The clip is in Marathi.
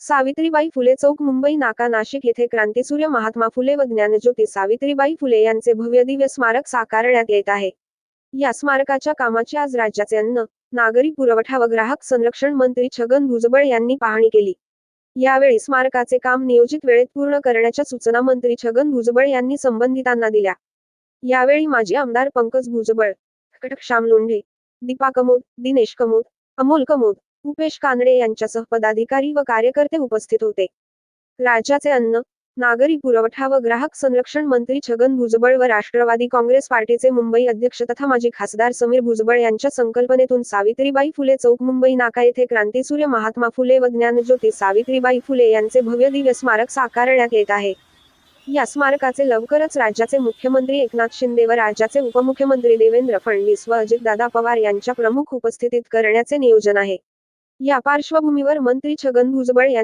सावित्रीबाई फुले चौक मुंबई नाका नाशिक येथे क्रांतीसूर्य महात्मा फुले व ज्ञानज्योती सावित्रीबाई फुले यांचे भव्य दिव्य स्मारक साकारण्यात येत आहे। या स्मारकाच्या कामाची आज राज्याचे अन्न, नागरी पुरवठा व ग्राहक संरक्षण मंत्री छगन भुजबळ यांनी पाहणी केली। यावेळी स्मारकाचे काम नियोजित वेळेत पूर्ण करण्याच्या सूचना मंत्री छगन भुजबळ यांनी संबंधितांना दिल्या। यावेळी माजी आमदार पंकज भुजबळ, श्याम लोंढे, दीपा कमोद, दिनेश कमोद, अमोल कमोद, उपेश कानडे यांच्यासह पदाधिकारी व कार्यकर्ते उपस्थित होते। राज्याचे अन्न, नागरी पुरवठा व ग्राहक संरक्षण मंत्री छगन भुजबळ व राष्ट्रवादी काँग्रेस पार्टीचे मुंबई अध्यक्ष तथा माजी खासदार समीर भुजबळ यांच्या संकल्पनेतून सावित्रीबाई फुले चौक मुंबई नाका येथे क्रांतीसूर्य महात्मा फुले व ज्ञानज्योती सावित्रीबाई फुले यांचे भव्य दिव्य स्मारक साकारण्यात येत आहे। या स्मारकाचे लवकरच राज्याचे मुख्यमंत्री एकनाथ शिंदे व राज्याचे उपमुख्यमंत्री देवेंद्र फडणवीस व अजितदादा पवार यांच्या प्रमुख उपस्थितीत करण्याचे नियोजन आहे। या पार्श्वभूमीवर मंत्री छगन भुजबळ यांनी